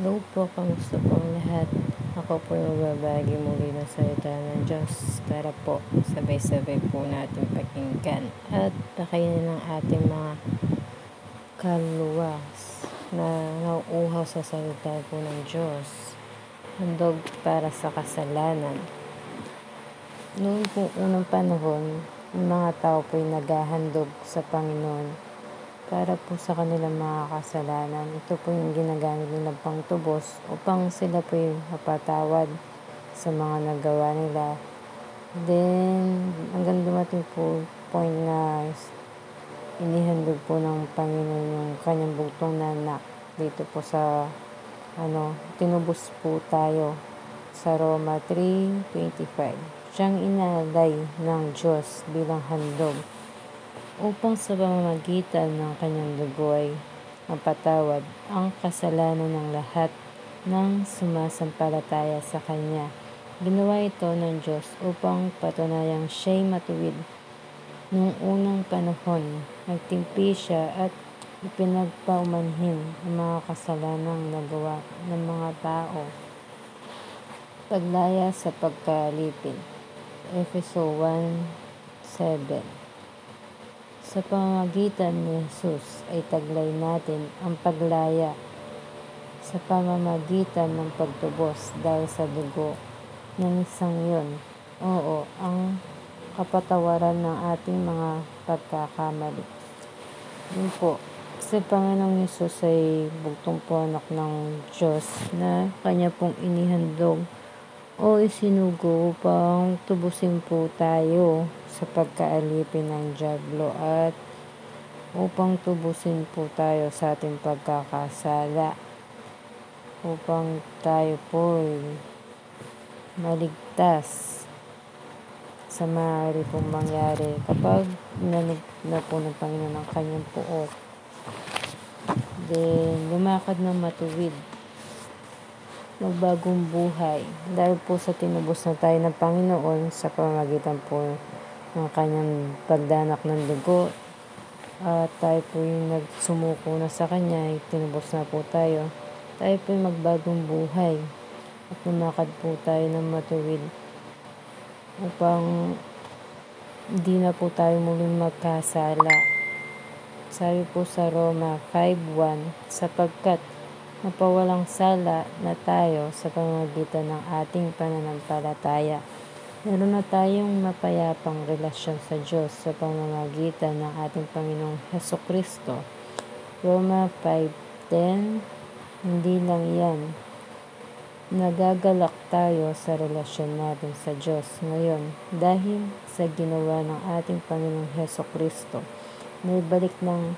Hello po, kamusta po ang lahat? Ako po yung magbabagi muli ng salita ng Diyos. Tara po, sabay-sabay po natin pakinggan at pakainin ng ating mga kaluluwa na nauuhaw sa salita po ng Diyos. Handog para sa kasalanan. Noong po unang panahon, yung mga tao po ay naghahandog sa Panginoon para po sa kanilang mga kasalanan. Ito po yung ginagamit nilang pangtubos upang sila po yung mapatawad sa mga nagawa nila. Then, hanggang dumating po point na inihandog po ng Panginoon yung kanyang bugtong na anak dito po sa tinubos po tayo sa Roma 3:25. Siyang inalay ng Diyos bilang handog upang sa pamamagitan ng kanyang dugo ay mapatawad ang kasalanan ng lahat ng sumasampalataya sa Kanya. Ginawa ito ng Diyos upang patunayang siya'y matuwid. Noong unang panahon, nagtimpi siya at ipinagpaumanhin ang mga kasalanang nagawa ng mga tao. Paglaya sa pagkalipin. Efeso 1:7. Sa pamamagitan ni Jesus ay taglay natin ang paglaya sa pamamagitan ng pagtubos dahil sa dugo ng isang yun. Oo, ang kapatawaran ng ating mga pagkakamali. Yun po, sa Panginoong Jesus ay bugtong po anak ng Diyos na kanya pong inihandog o isinugo upang tubusin po tayo sa pagkaalipin ng dyablo at upang tubusin po tayo sa ating pagkakasala, upang tayo po maligtas sa maaari pong mangyari kapag inanog na po ng Panginoon ang kanyang puok. Then, lumakad ng matuwid, magbagong buhay dahil po sa tinubos na tayo ng Panginoon sa pamamagitan po ng kanyang pagdanak ng dugo at tayo po yung nagsumuko na sa Kanya, tinubos na po tayo po yung magbagong buhay at lumakad po tayo ng matuwid upang hindi na po tayo muling magkasala. Sabi po sa Roma 5:1, sapagkat napawalang sala na tayo sa pamamagitan ng ating pananampalataya. Meron na tayong mapayapang relasyon sa Diyos sa pamamagitan ng ating Panginoong Hesukristo. Roma 5:10. Hindi lang yan. Nagagalak tayo sa relasyon natin sa Diyos ngayon dahil sa ginawa ng ating Panginoong Hesukristo. Naibalik ng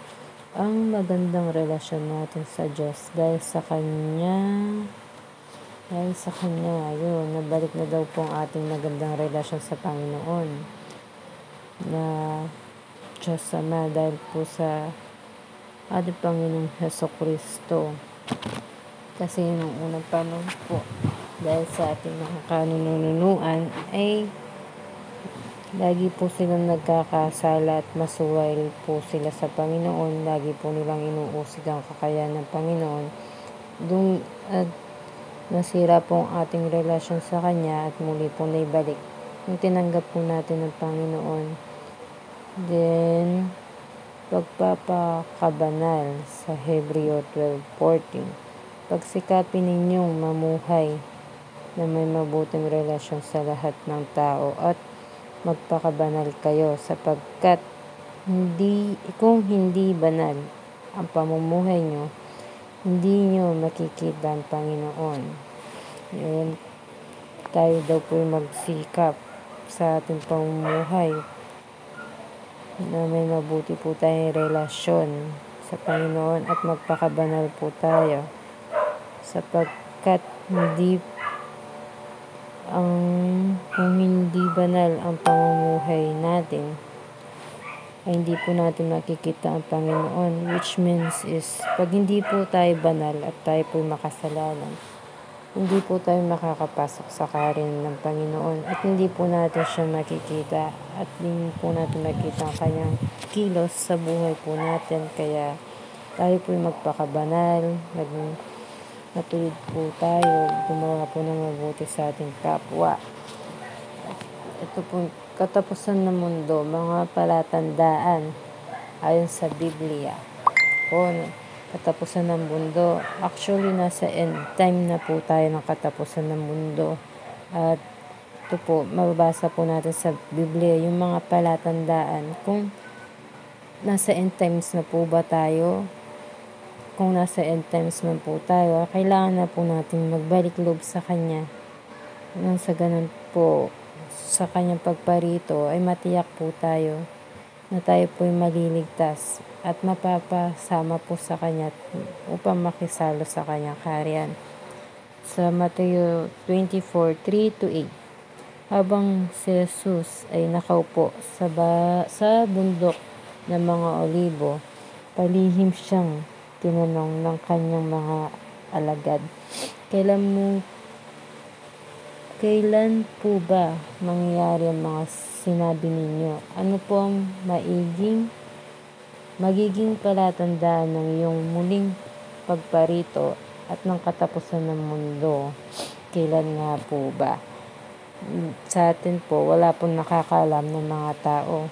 ang magandang relasyon natin sa Diyos dahil sa Kanya, yun, nabalik na daw po ang ating magandang relasyon sa Panginoon na Diyos Ama dahil po sa ating Panginoong Hesukristo. Kasi nung unang panahon po, dahil sa ating mga kanununuan ay lagi po silang nagkakasala at masuway po sila sa Panginoon. Lagi po nilang inuusig ang kakayahan ng Panginoon. At nasira po ang ating relasyon sa Kanya at muli po naibalik. Yung tinanggap po natin ng Panginoon. Then, pagpapakabanal sa Hebreo 12:14. Pagsikapin ninyong mamuhay na may mabuting relasyon sa lahat ng tao at magpakabanal kayo sapagkat kung hindi banal ang pamumuhay nyo, hindi nyo makikita ang Panginoon. Yan, tayo daw po magsikap sa ating pamumuhay na may mabuti po tayong relasyon sa Panginoon at magpakabanal po tayo sapagkat kung hindi banal ang pamumuhay natin ay hindi po natin makikita ang Panginoon, which means is pag hindi po tayo banal at tayo po makasalanan, hindi po tayo makakapasok sa karin ng Panginoon at hindi po natin siya makikita at hindi po natin makita ang kanyang kilos sa buhay po natin. Kaya tayo po magpakabanal, matuwid po tayo, gumawa po ng mabuti sa ating kapwa. Ito po, katapusan ng mundo, mga palatandaan ayon sa Biblia. Po, katapusan ng mundo. Actually, nasa end time na po tayo ng katapusan ng mundo. At ito po, mababasa po natin sa Biblia yung mga palatandaan. Kung nasa end times na po ba tayo, kung nasa end times man po tayo, kailangan na po natin magbalik loob sa Kanya. Nang sa ganun po, sa Kanyang pagparito ay matiyak po tayo na tayo po ay maliligtas at mapapasama po sa Kanya upang makisalo sa Kanyang kaharian. Sa Mateo 24:3-8, habang si Jesus ay nakaupo sa bundok ng mga Olibo, palihim siyang tinanong ng kanyang mga alagad, Kailan po ba mangyayari ang mga sinabi ninyo? Ano po ang magiging palatandaan ng iyong muling pagparito at ng katapusan ng mundo? Kailan nga po ba? Sa atin po, wala pong nakakaalam ng mga tao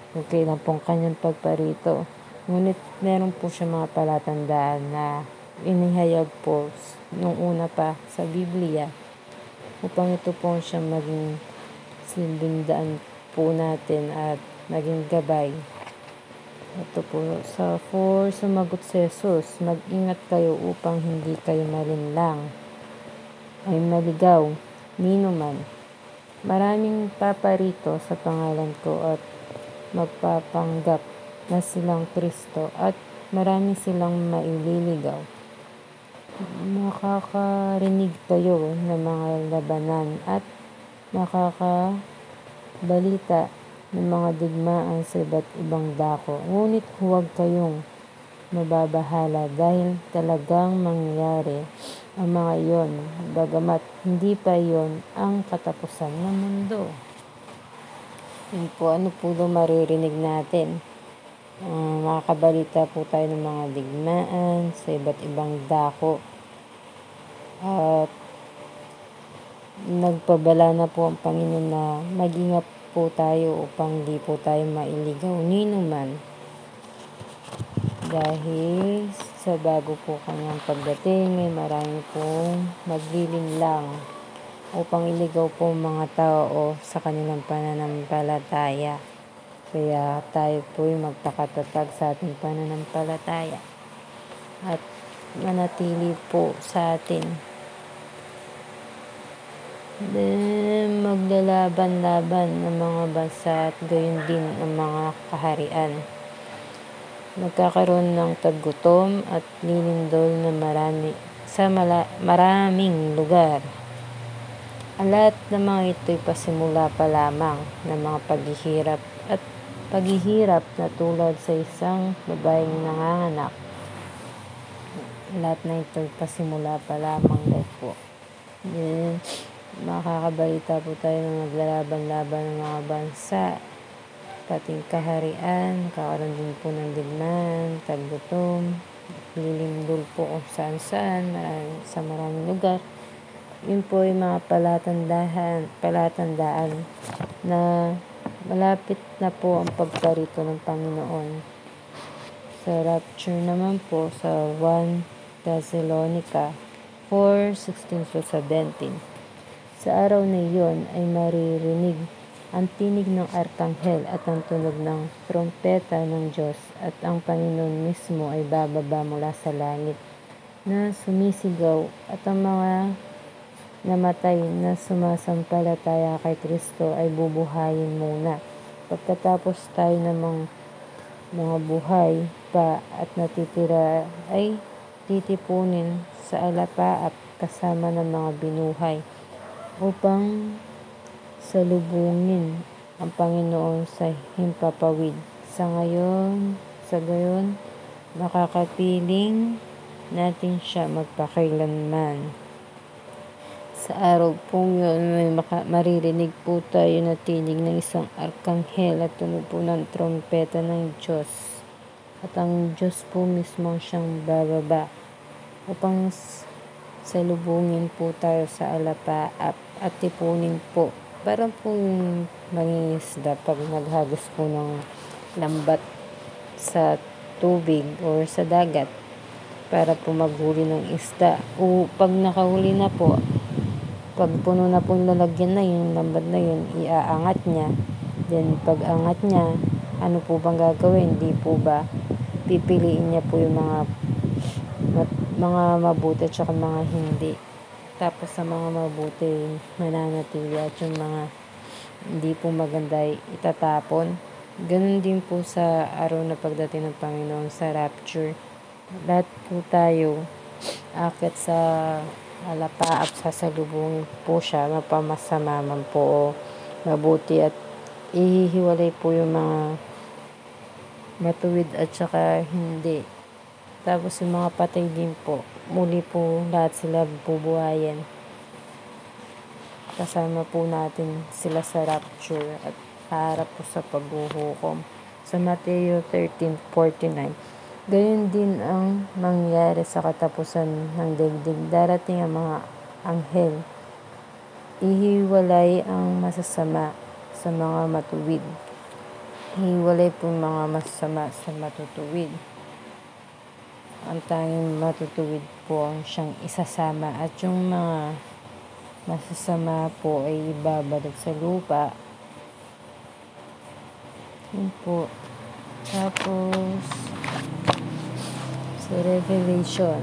kung kailan pong kanyang pagparito. Ngunit meron po siya mga palatandaan na inihayag po nung una pa sa Biblia upang ito po siya maging silbing daan po natin at maging gabay. Ito po, sumagot si Jesus, mag-ingat kayo upang hindi kayo malinlang ay maligaw nino man. Maraming paparito sa pangalan ko at magpapanggap na silang Kristo at marami silang maililigaw. Makakarinig kayo ng mga labanan at makakabalita ng mga digmaan sa iba't ibang dako. Ngunit huwag kayong mababahala dahil talagang mangyayari ang mga iyon, bagamat hindi pa iyon ang katapusan ng mundo. Yun po, ano po daw maririnig natin? Makakabalita po tayo ng mga digmaan sa iba't ibang dako. At nagpabala na po ang Panginoon na mag-ingat po tayo upang di po tayo mailigaw nino man. Dahil sa bago po kanyang pagdating ay marami pong maglilinlang upang iligaw po mga tao sa kanilang pananampalataya. Kaya tayo po ay magpakatatag sa ating pananampalataya at manatili po sa atin. Then, maglalaban-laban ng mga bansa at gayon din ang mga kaharian. Magkakaroon ng taggutom at lilindol na maraming lugar. Ang lahat ng mga ito'y pasimula pa lamang ng mga paghihirap na tulad sa isang babaeng nanganganak. Lahat na ito'y pasimula pa lamang daw po. Then, makakabalita po tayo ng maglalaban-laban ng mga bansa, pating kaharian, kakaroon din po ng digmaan, taggutom, lilindol po kung saan-saan, sa maraming lugar. Yun po ay mga palatandaan na malapit na po ang pagparito ng Panginoon. Sa rapture naman po sa 1 Thessalonica 4:16-17. Sa araw na iyon ay maririnig ang tinig ng arkanghel at ang tunog ng trompeta ng Diyos at ang Panginoon mismo ay bababa mula sa langit na sumisigaw at ang mga namatay na sumasampalataya kay Kristo ay bubuhayin muna. Pagkatapos tayo ng mga buhay pa at natitira ay titipunin sa alapaap kasama ng mga binuhay upang salubungin ang Panginoon sa himpapawid. Sa gayon, makakapiling natin siya magpakailanman. Sa araw pong yun, maririnig po tayo na tinig ng isang arkanghel at tunog po ng trompeta ng Diyos. At ang Diyos po mismo siyang bababa upang salubungin po tayo sa alapaap at tipunin po. Parang po yung mangingisda pag naghagis po ng lambat sa tubig or sa dagat para po maghuli ng isda. O pag nakahuli na po, pag puno na po yung lalagyan na yung lambat na yun, iaangat niya. Then pag angat niya, ano po bang gagawin? Di po ba pipiliin niya po yung mga mabuti at saka mga hindi. Tapos sa mga mabuti mananatili at yung mga hindi po maganda itatapon. Ganun din po sa araw na pagdating ng Panginoon sa rapture. Lahat po tayo akit sa alapaap, sasalubungin po siya, mapamasama man po o mabuti, at ihihiwalay po yung mga matuwid at saka hindi. Tapos yung mga patay din po, muli po lahat sila bubuhayin. Kasama po natin sila sa rapture at harap po sa paghuhukom. Sa Mateo 13:49, gayon din ang mangyari sa katapusan ng daigdig. Darating ang mga anghel, ihiwalay ang masasama sa mga matuwid. Ihiwalay po yung mga masasama sa matutuwid. Ang tanging matutuwid po ang siyang isasama at yung mga masasama po ay ibabalik sa lupa. Yun po. Tapos sa Revelation,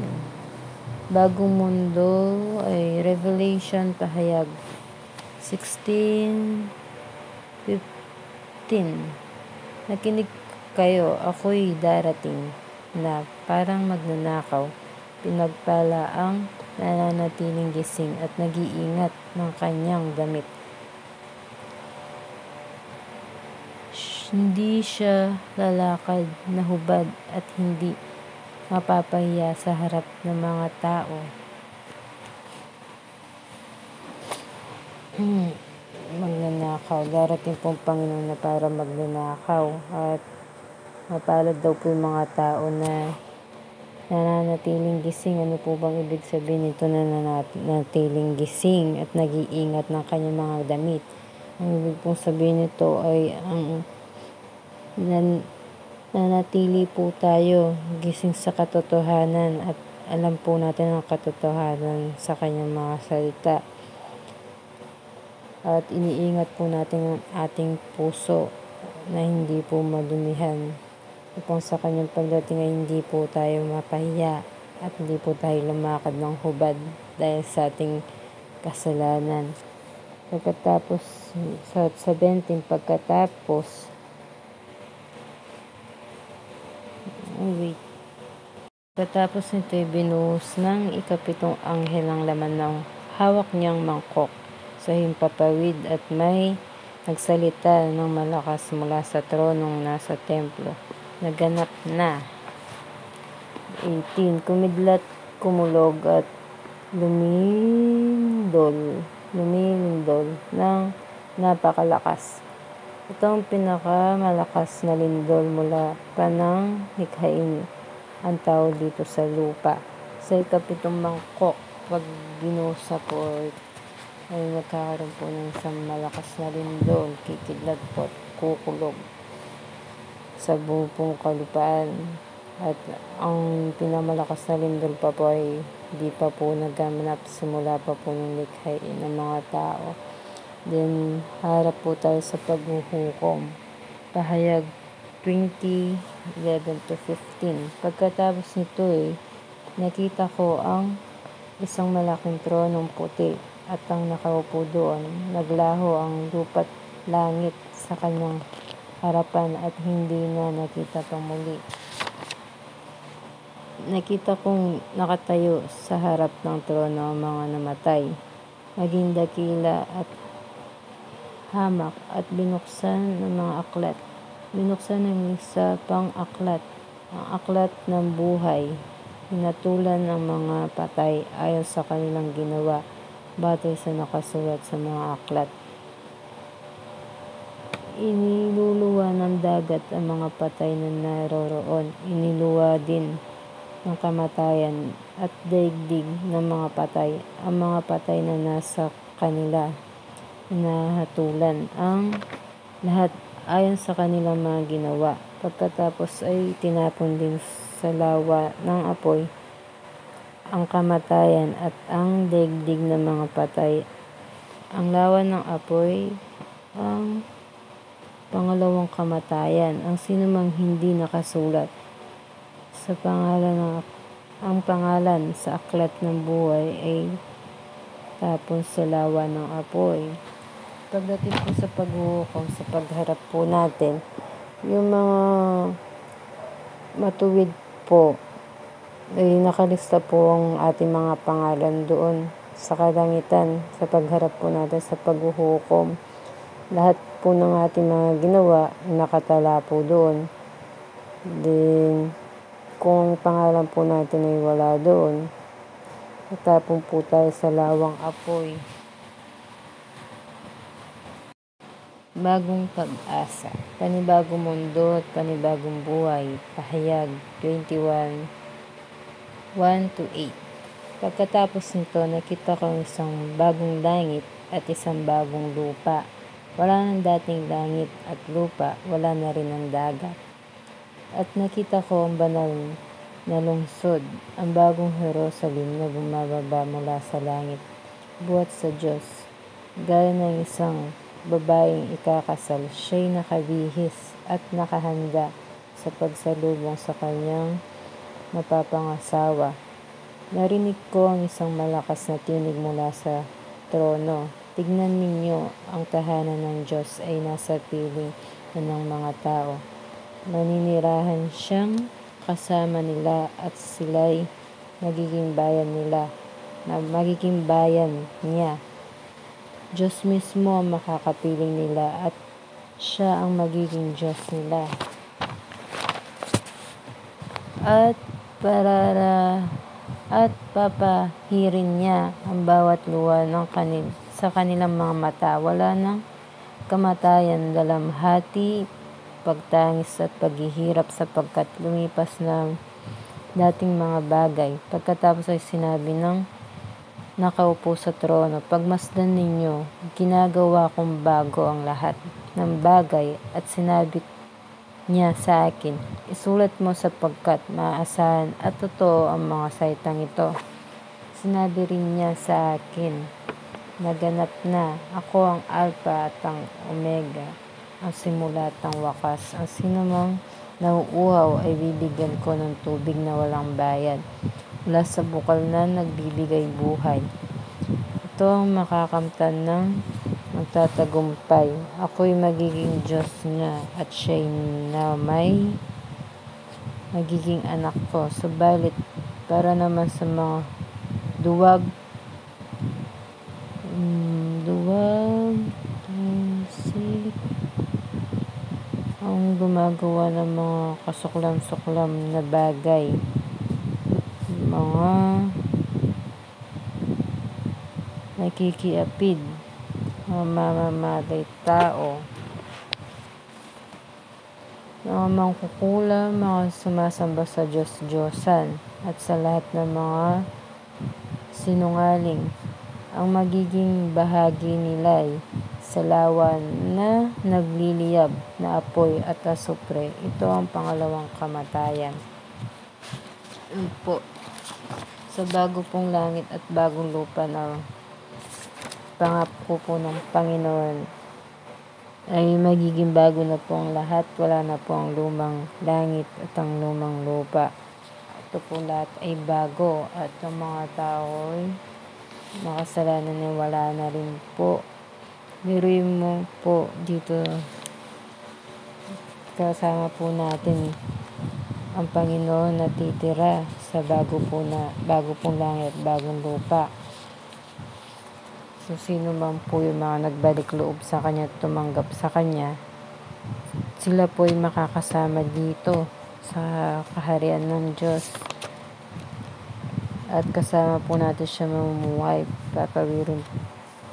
bagong mundo ay Revelation pahayag 16:15. Nakinig kayo, ako'y darating na parang magnanakaw. Pinagpala ang nananatiling gising at nag-iingat ng kanyang damit. Hindi siya lalakad na hubad at hindi mapapahiya sa harap ng mga tao. Magnanakaw. Darating pong Panginoon na para magnanakaw at mapalad daw po yung mga tao na nananatiling gising. Ano po bang ibig sabihin nito na nananatiling gising at nag-iingat ng kanyang mga damit? Ang ibig pong sabihin nito ay ang nanatili po tayo gising sa katotohanan at alam po natin ang katotohanan sa kanyang mga salita. At iniingat po natin ang ating puso na hindi po madumihan upang sa kanyang pagdating ay hindi po tayo mapahiya at hindi po tayo lumakad ng hubad dahil sa ating kasalanan. Pagkatapos sa 17, pagkatapos nito ay binuhos ng ikapitong anghel ang laman ng hawak niyang mangkok sa himpapawid at may nagsalita ng malakas mula sa tronong nasa templo. Naganap na. 18. Kumidlat, kumulog at lumilindol ng napakalakas. Ito ang pinakamalakas na lindol mula pa ng likhain ang tao dito sa lupa. Sa ikapitong mangkok, pag binusa po ay magkakaroon po ng isang malakas na lindol, kikidlat po at kukulog sa buong kalupaan. At ang pinamalakas na lindol pa po ay di pa po nagaganap, simula pa po ng likhain ng mga tao. Then harap po tayo sa paghuhukom. Pahayag 20:11-15. Pagkatapos nito nakita ko ang isang malaking tronong puti at ang nakaupo doon. Naglaho ang lupa't langit sa kanyang harapan at hindi na nakita pang muli. Nakita kong nakatayo sa harap ng trono ang mga namatay, maging dakila at hamak, at binuksan ng mga aklat. Binuksan ng isa pang aklat, ang aklat ng buhay. Hinatulan ang mga patay ayon sa kanilang ginawa, batay sa nakasulat sa mga aklat. Iniluluwa ng dagat ang mga patay na naroroon. Iniluwa din ng kamatayan at daigdig ng mga patay. Ang mga patay na nasa kanila nahatulan ang lahat ayon sa kanilang mga ginawa. Pagkatapos ay tinapon din sa lawa ng apoy ang kamatayan at ang daigdig ng mga patay. Ang lawa ng apoy ang pangalawang kamatayan. Ang sinumang hindi nakasulat sa ang pangalan sa aklat ng buhay ay tapon sa lawa ng apoy. Pagdating po sa paghuhukom, sa pagharap po natin, yung mga matuwid po ay nakalista po ang ating mga pangalan doon sa kalangitan, sa pagharap po natin sa paghuhukom. Lahat po ng ating mga ginawa nakatala po doon. Then, kung pangalan po natin ay wala doon, natapon po tayo sa lawang apoy. Bagong pag-asa, panibagong mundo at panibagong buhay. Pahayag 21:1-8. Pagkatapos nito, nakita ko isang bagong langit at isang bagong lupa. Wala nang dating langit at lupa, wala na rin ang dagat. At nakita ko ang banal na lungsod, ang bagong Jerusalem na bumababa mula sa langit, buhat sa Diyos, gaya ng isang babaeng ikakasal. Siya'y nakabihis at nakahanda sa pagsalubong sa kanyang mapapangasawa. Narinig ko ang isang malakas na tinig mula sa trono. Tignan ninyo, ang tahanan ng Diyos ay nasa piling ng mga tao. Maninirahan siyang kasama nila at sila'y magiging bayan nila, na magiging bayan niya. Diyos mismo ang makakapiling nila at siya ang magiging Diyos nila. At papahirin niya ang bawat luha sa kanilang mga mata. Wala nang kamatayan, dalamhati, pagtangis at paghihirap sapagkat lumipas na dating mga bagay. Pagkatapos ay sinabi ng nakaupo sa trono, pagmasdan ninyo, ginagawa kong bago ang lahat ng bagay. At sinabi niya sa akin, isulat mo sapagkat maaasahan at totoo ang mga salitang ito. Sinabi rin niya sa akin, naganap na, ako ang Alpha at ang Omega, ang simula at ang wakas. Ang sinumang nauuhaw ay bibigyan ko ng tubig na walang bayad, mula sa bukal na nagbibigay buhay. Ito ang makakamtan ng magtatagumpay. Ako'y magiging Diyos niya at siya'y na may magiging anak ko. Subalit, para naman sa mga duwag, ang gumagawa ng mga kasuklam-suklam na bagay, mga nakikiapid, mga mamamatay tao, mga mangkukula, mga sumasamba sa Diyos-Diyosan, at sa lahat ng mga sinungaling. Ang magiging bahagi nila'y sa lawa na nagliliyab na apoy at asupre. Ito ang pangalawang kamatayan. Po, sa bago pong langit at bagong lupa na pangako po ng Panginoon ay magiging bago na po ang lahat. Wala na po ang lumang langit at ang lumang lupa. Ito po lahat ay bago at ang mga tao ay makasalanan ay wala na rin po. Biruin mo po dito, kasama po natin ang Panginoon na titira sa bago pong langit, bagong lupa. So, sino man po yung mga nagbalik loob sa Kanya at tumanggap sa Kanya, sila po ay makakasama dito sa kaharian ng Diyos. At kasama po natin siya mamumuhay.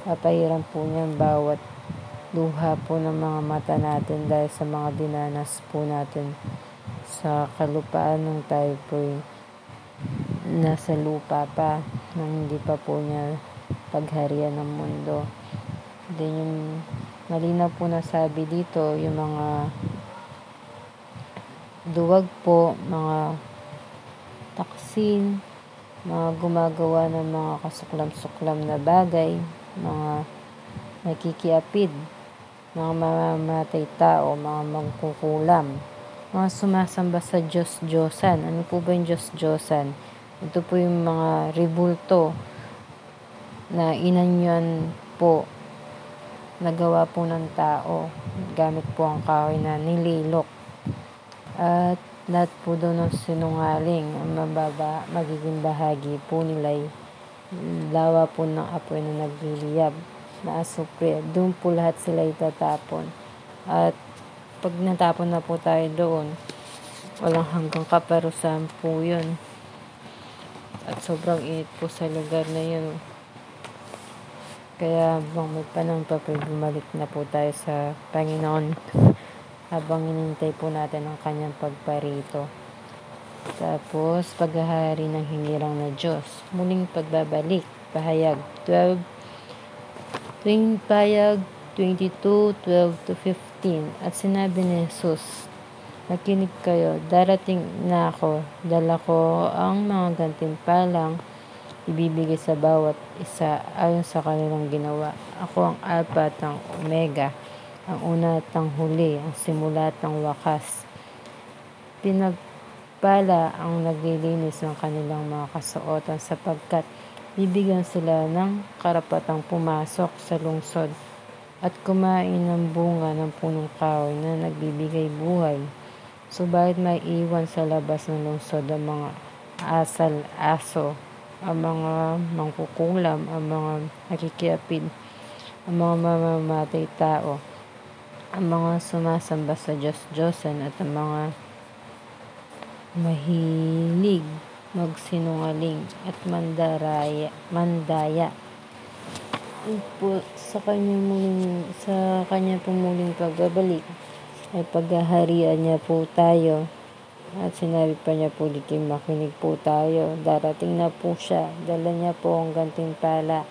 Papahiran po niya ang bawat luha po ng mga mata natin dahil sa mga dinanas po natin sa kalupaan nung tayo po nasa lupa pa, nang hindi pa po niya pagharian ng mundo. Then yung malinaw po na sabi dito, yung mga duwag po, mga taksin, mga gumagawa ng mga kasuklam-suklam na bagay, mga nakikiapid, mga mamamatay tao, mga mangkukulam, mga sumasamba sa Diyos-Diyosan. Ano po ba yung Diyos-Diyosan? Ito po yung mga rebulto na inanyan po, nagawa po ng tao, gamit po ang kahoy na nililok. At lahat po daw ng sinungaling, ang magiging bahagi po nila'y lawa po ng apoy na nagliliyab na asupre. Doon po lahat sila itatapon. At pag natapon na po tayo doon, walang hanggang kaparusahan po yun. At sobrang init po sa lugar na yun. Kaya habang may panahon pa po, bumalik na po tayo sa Panginoon habang inintay po natin ang kanyang pagparito. Tapos, paghahari ng hinirang na Diyos. Muling pagbabalik. Pahayag 22:12-15. At sinabi ni Jesus, nakinig kayo, darating na ako, dala ko ang mga gantimpalang ibibigay sa bawat isa ayon sa kanilang ginawa. Ako ang Alpha at ang Omega, ang una at ang huli, ang simula at ang wakas. Pinagpala ang naglilinis ng kanilang mga kasuotan sapagkat bibigyan sila ng karapatang pumasok sa lungsod at kumain ng bunga ng punong kahoy na nagbibigay buhay. Subalit may iwan sa labas ng lungsod ang mga asal-aso, ang mga mangkukulam, ang mga nakikiapid, ang mga mamamatay tao, ang mga sumasamba sa Diyos-Diyosan at ang mga mahilig magsinungaling at mandaya. Po, sa kanya pong muling pagbabalik ay paghaharian niya po tayo. At sinabi pa niya po dito, makinig po tayo. Darating na po siya. Dala niya po ang gantimpala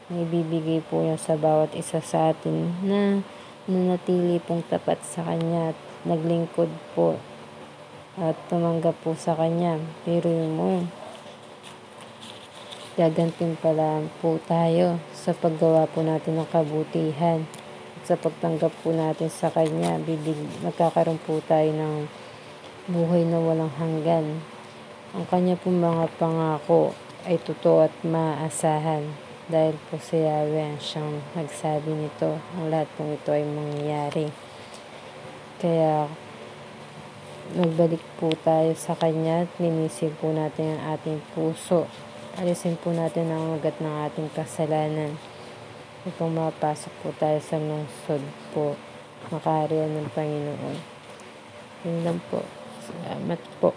na ibibigay po niya sa bawat isa sa atin na nanatili pong tapat sa kanya at naglingkod po at tumanggap po sa kanya. Pero yung gagantimpalaan po tayo sa paggawa po natin ng kabutihan at sa pagtanggap po natin sa kanya. Magkakaroon po tayo ng buhay na walang hanggan. Ang kanya pong mga pangako ay totoo at maaasahan dahil po si Yahweh siyang nagsabi nito. Ang lahat pong ito ay mangyayari. Kaya nagbalik po tayo sa kanya at linisin po natin ang ating puso. Alisin po natin ang ugat ng ating kasalanan. Upang mapasok po tayo sa lungsod po, makaharian ng Panginoon. Yun lang po. Salamat po.